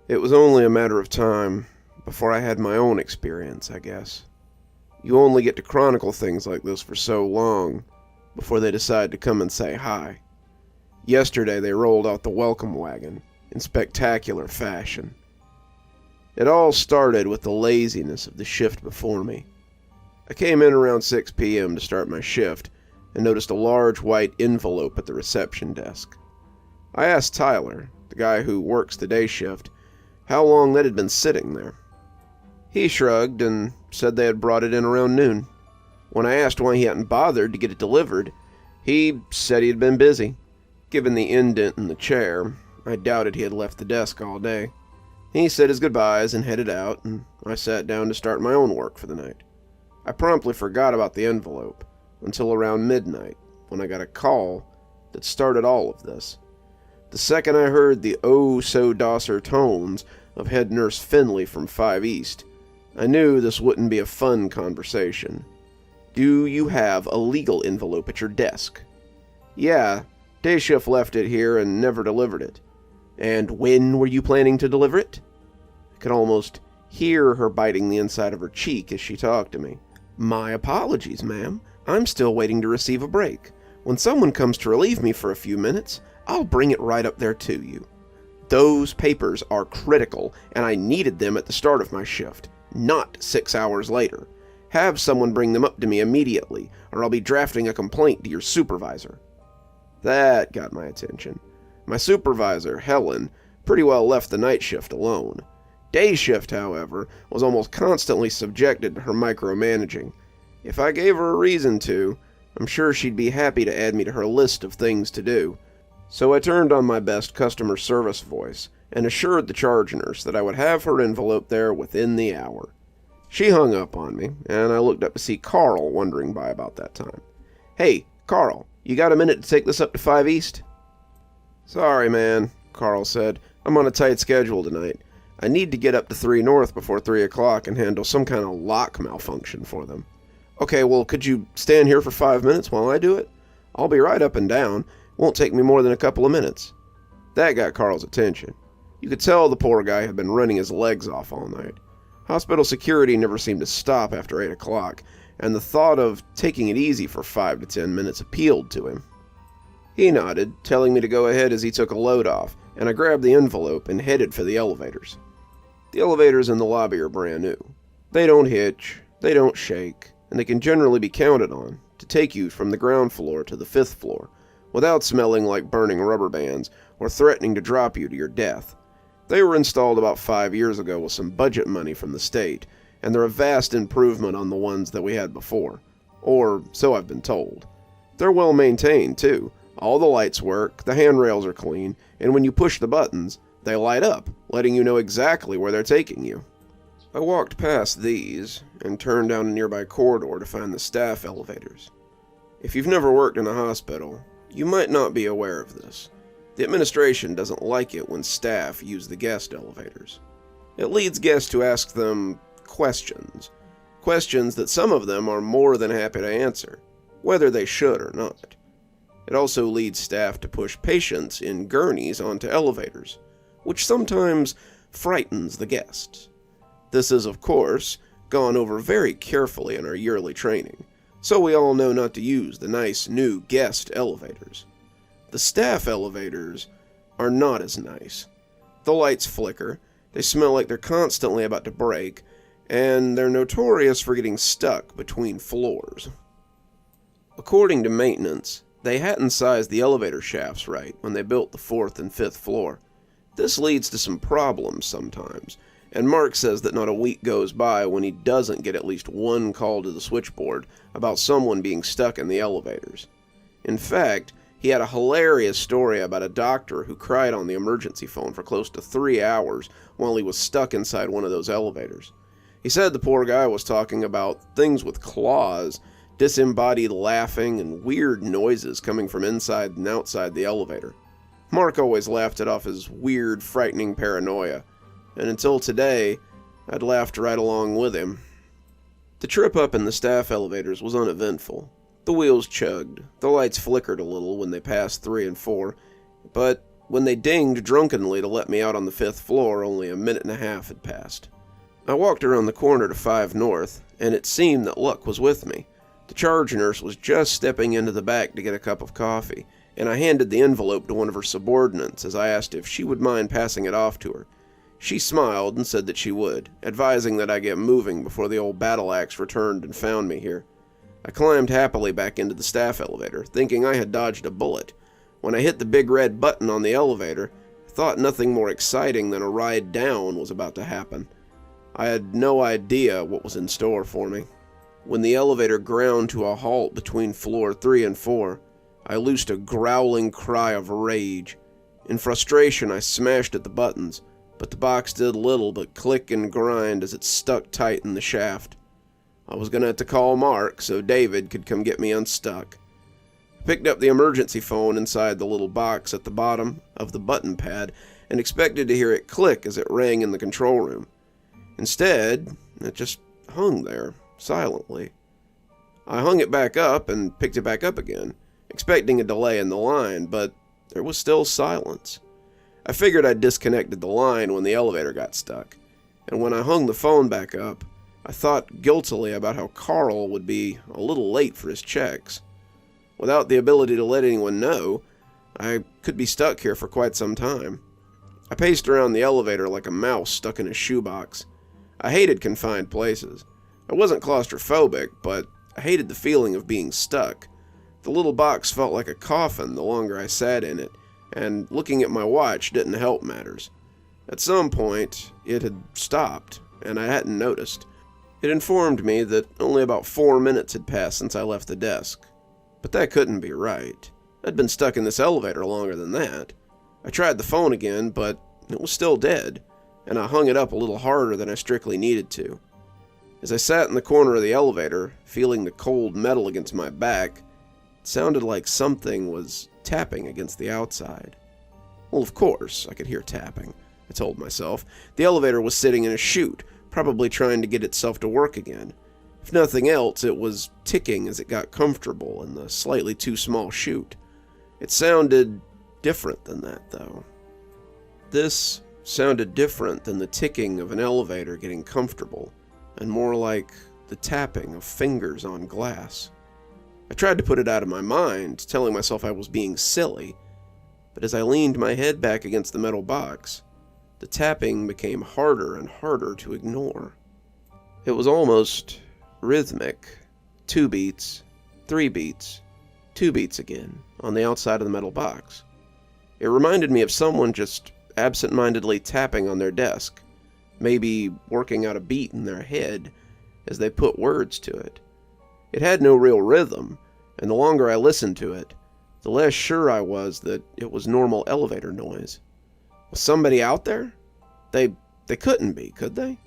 It was only a matter of time before I had my own experience, I guess. You only get to chronicle things like this for so long before they decide to come and say hi. Yesterday they rolled out the welcome wagon in spectacular fashion. It all started with the laziness of the shift before me. I came in around 6 p.m. to start my shift and noticed a large white envelope at the reception desk. I asked Tyler, the guy who works the day shift, how long that had been sitting there. He shrugged and said they had brought it in around noon. When I asked why he hadn't bothered to get it delivered, he said he had been busy. Given the indent in the chair, I doubted he had left the desk all day. He said his goodbyes and headed out, and I sat down to start my own work for the night. I promptly forgot about the envelope until around midnight, when I got a call that started all of this. The second I heard the oh-so-docer tones of head nurse Finley from 5 East, I knew this wouldn't be a fun conversation. Do you have a legal envelope at your desk? Yeah, day shift left it here and never delivered it. And when were you planning to deliver it? I could almost hear her biting the inside of her cheek as she talked to me. My apologies, ma'am. I'm still waiting to receive a break. When someone comes to relieve me for a few minutes, I'll bring it right up there to you. Those papers are critical, and I needed them at the start of my shift, not 6 hours later. Have someone bring them up to me immediately, or I'll be drafting a complaint to your supervisor. That got my attention. My supervisor, Helen, pretty well left the night shift alone. Day shift, however, was almost constantly subjected to her micromanaging. If I gave her a reason to, I'm sure she'd be happy to add me to her list of things to do. So I turned on my best customer service voice and assured the charge nurse that I would have her envelope there within the hour. She hung up on me, and I looked up to see Carl wandering by about that time. Hey, Carl, you got a minute to take this up to 5 East? Sorry, man, Carl said. I'm on a tight schedule tonight. I need to get up to 3 North before 3 o'clock and handle some kind of lock malfunction for them. Okay, well, could you stand here for 5 minutes while I do it? I'll be right up and down. Won't take me more than a couple of minutes. That got Carl's attention. You could tell the poor guy had been running his legs off all night. Hospital security never seemed to stop after 8 o'clock, and the thought of taking it easy for 5 to 10 minutes appealed to him. He nodded, telling me to go ahead as he took a load off, and I grabbed the envelope and headed for the elevators. The elevators in the lobby are brand new. They don't hitch, they don't shake, and they can generally be counted on to take you from the ground floor to the 5th floor, without smelling like burning rubber bands or threatening to drop you to your death. They were installed about 5 years ago with some budget money from the state, and they're a vast improvement on the ones that we had before. Or so I've been told. They're well maintained, too. All the lights work, the handrails are clean, and when you push the buttons, they light up, letting you know exactly where they're taking you. I walked past these and turned down a nearby corridor to find the staff elevators. If you've never worked in a hospital, you might not be aware of this. The administration doesn't like it when staff use the guest elevators. It leads guests to ask them questions. Questions that some of them are more than happy to answer, whether they should or not. It also leads staff to push patients in gurneys onto elevators, which sometimes frightens the guests. This is, of course, gone over very carefully in our yearly training, so we all know not to use the nice new guest elevators. The staff elevators are not as nice. The lights flicker, they smell like they're constantly about to break, and they're notorious for getting stuck between floors. According to maintenance, they hadn't sized the elevator shafts right when they built the 4th and 5th floor. This leads to some problems sometimes, and Mark says that not a week goes by when he doesn't get at least one call to the switchboard about someone being stuck in the elevators. In fact, he had a hilarious story about a doctor who cried on the emergency phone for close to 3 hours while he was stuck inside one of those elevators. He said the poor guy was talking about things with claws, disembodied laughing, and weird noises coming from inside and outside the elevator. Mark always laughed it off as weird, frightening paranoia, and until today, I'd laughed right along with him. The trip up in the staff elevators was uneventful. The wheels chugged, the lights flickered a little when they passed 3 and 4, but when they dinged drunkenly to let me out on the 5th floor, only a minute and a half had passed. I walked around the corner to 5 North, and it seemed that luck was with me. The charge nurse was just stepping into the back to get a cup of coffee, and I handed the envelope to one of her subordinates as I asked if she would mind passing it off to her. She smiled and said that she would, advising that I get moving before the old battle axe returned and found me here. I climbed happily back into the staff elevator, thinking I had dodged a bullet. When I hit the big red button on the elevator, I thought nothing more exciting than a ride down was about to happen. I had no idea what was in store for me. When the elevator ground to a halt between floor 3 and 4, I loosed a growling cry of rage. In frustration, I smashed at the buttons, but the box did little but click and grind as it stuck tight in the shaft. I was going to have to call Mark so David could come get me unstuck. I picked up the emergency phone inside the little box at the bottom of the button pad and expected to hear it click as it rang in the control room. Instead, it just hung there, silently. I hung it back up and picked it back up again, expecting a delay in the line, but there was still silence. I figured I'd disconnected the line when the elevator got stuck, and when I hung the phone back up, I thought guiltily about how Carl would be a little late for his checks. Without the ability to let anyone know, I could be stuck here for quite some time. I paced around the elevator like a mouse stuck in a shoebox. I hated confined places. I wasn't claustrophobic, but I hated the feeling of being stuck. The little box felt like a coffin the longer I sat in it, and looking at my watch didn't help matters. At some point, it had stopped, and I hadn't noticed. It informed me that only about 4 minutes had passed since I left the desk. But that couldn't be right. I'd been stuck in this elevator longer than that. I tried the phone again, but it was still dead, and I hung it up a little harder than I strictly needed to. As I sat in the corner of the elevator, feeling the cold metal against my back, it sounded like something was tapping against the outside. Well, of course, I could hear tapping, I told myself. The elevator was sitting in a chute, probably trying to get itself to work again. If nothing else, it was ticking as it got comfortable in the slightly too small chute. It sounded different than that, though. This sounded different than the ticking of an elevator getting comfortable, and more like the tapping of fingers on glass. I tried to put it out of my mind, telling myself I was being silly, but as I leaned my head back against the metal box, the tapping became harder and harder to ignore. It was almost rhythmic. 2 beats, 3 beats, 2 beats again, on the outside of the metal box. It reminded me of someone just absent-mindedly tapping on their desk, maybe working out a beat in their head as they put words to it. It had no real rhythm, and the longer I listened to it, the less sure I was that it was normal elevator noise. Was somebody out there? They couldn't be, could they?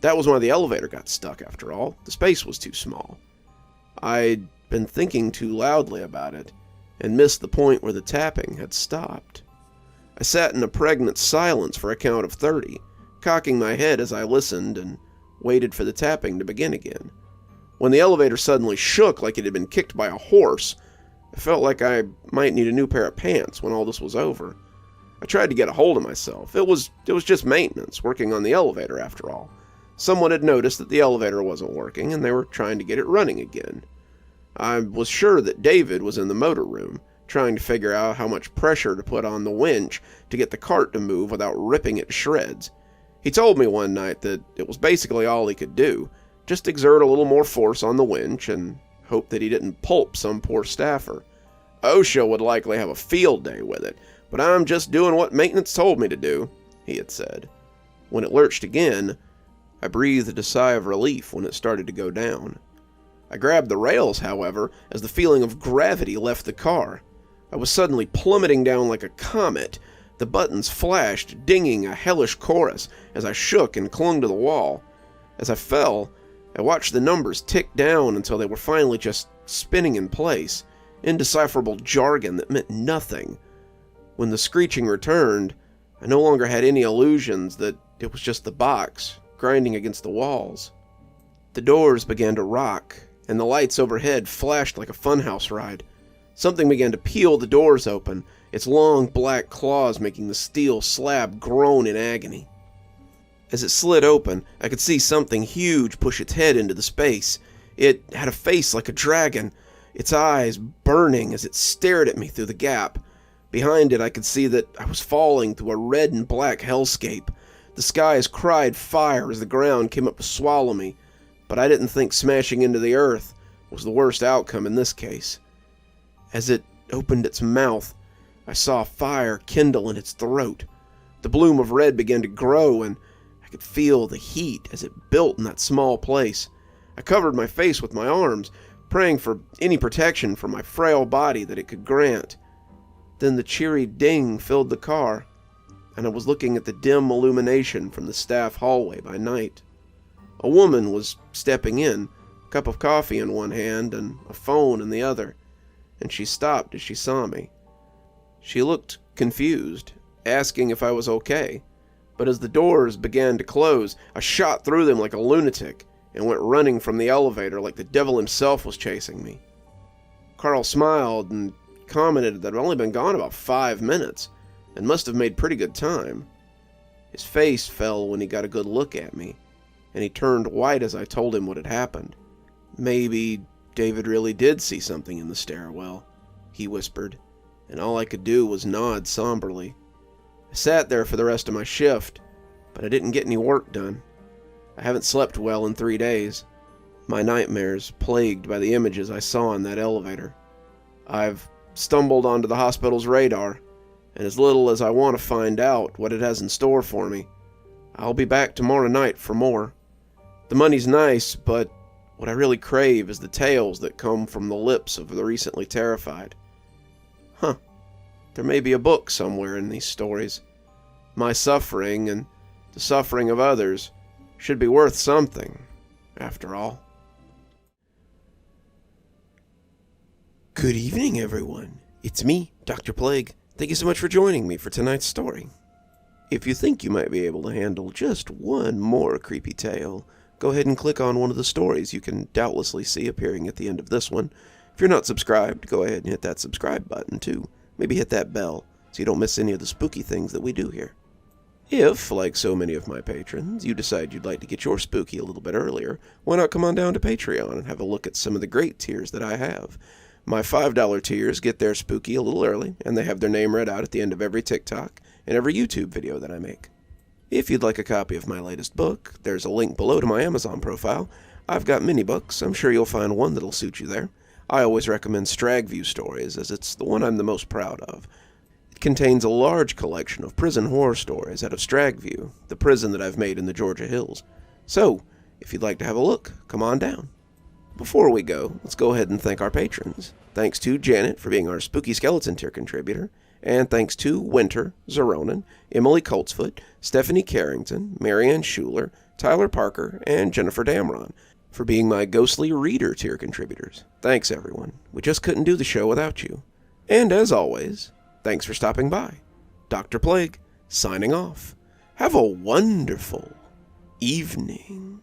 That was why the elevator got stuck, after all. The space was too small. I'd been thinking too loudly about it, and missed the point where the tapping had stopped. I sat in a pregnant silence for a count of 30, cocking my head as I listened and waited for the tapping to begin again. When the elevator suddenly shook like it had been kicked by a horse, I felt like I might need a new pair of pants when all this was over. I tried to get a hold of myself. It was just maintenance, working on the elevator after all. Someone had noticed that the elevator wasn't working, and they were trying to get it running again. I was sure that David was in the motor room, trying to figure out how much pressure to put on the winch to get the cart to move without ripping it to shreds. He told me one night that it was basically all he could do, just exert a little more force on the winch and hope that he didn't pulp some poor staffer. OSHA would likely have a field day with it, but I'm just doing what maintenance told me to do, he had said. When it lurched again, I breathed a sigh of relief when it started to go down. I grabbed the rails, however, as the feeling of gravity left the car. I was suddenly plummeting down like a comet. The buttons flashed, dinging a hellish chorus as I shook and clung to the wall. As I fell, I watched the numbers tick down until they were finally just spinning in place, indecipherable jargon that meant nothing. When the screeching returned, I no longer had any illusions that it was just the box grinding against the walls. The doors began to rock, and the lights overhead flashed like a funhouse ride. Something began to peel the doors open, its long black claws making the steel slab groan in agony. As it slid open, I could see something huge push its head into the space. It had a face like a dragon, its eyes burning as it stared at me through the gap. Behind it, I could see that I was falling through a red and black hellscape. The skies cried fire as the ground came up to swallow me, but I didn't think smashing into the earth was the worst outcome in this case. As it opened its mouth, I saw fire kindle in its throat. The bloom of red began to grow, and I could feel the heat as it built in that small place. I covered my face with my arms, praying for any protection from my frail body that it could grant. Then the cheery ding filled the car, and I was looking at the dim illumination from the staff hallway by night. A woman was stepping in, a cup of coffee in one hand and a phone in the other, and she stopped as she saw me. She looked confused, asking if I was okay, but as the doors began to close, I shot through them like a lunatic and went running from the elevator like the devil himself was chasing me. Carl smiled and commented that I'd only been gone about 5 minutes and must have made pretty good time. His face fell when he got a good look at me, and he turned white as I told him what had happened. "Maybe David really did see something in the stairwell," he whispered, and all I could do was nod somberly. I sat there for the rest of my shift, but I didn't get any work done. I haven't slept well in 3 days. My nightmares plagued by the images I saw in that elevator. I've stumbled onto the hospital's radar, and as little as I want to find out what it has in store for me, I'll be back tomorrow night for more. The money's nice, but what I really crave is the tales that come from the lips of the recently terrified. There may be a book somewhere in these stories. My suffering and the suffering of others should be worth something, after all. Good evening, everyone. It's me, Dr. Plague. Thank you so much for joining me for tonight's story. If you think you might be able to handle just one more creepy tale, go ahead and click on one of the stories you can doubtlessly see appearing at the end of this one. If you're not subscribed, go ahead and hit that subscribe button too. Maybe hit that bell so you don't miss any of the spooky things that we do here. If, like so many of my patrons, you decide you'd like to get your spooky a little bit earlier, why not come on down to Patreon and have a look at some of the great tiers that I have. My $5 tiers get their spooky a little early, and they have their name read out at the end of every TikTok and every YouTube video that I make. If you'd like a copy of my latest book, there's a link below to my Amazon profile. I've got mini books. I'm sure you'll find one that'll suit you there. I always recommend Stragview Stories, as it's the one I'm the most proud of. It contains a large collection of prison horror stories out of Stragview, the prison that I've made in the Georgia Hills. So, if you'd like to have a look, come on down. Before we go, let's go ahead and thank our patrons. Thanks to Janet for being our Spooky Skeleton tier contributor, and thanks to Winter, Xaronan, Emily Coltsfoot, Stephanie Carrington, Marianne Schuler, Tyler Parker, and Jennifer Damron for being my Ghostly Reader tier contributors. Thanks, everyone. We just couldn't do the show without you. And as always, thanks for stopping by. Dr. Plague, signing off. Have a wonderful evening.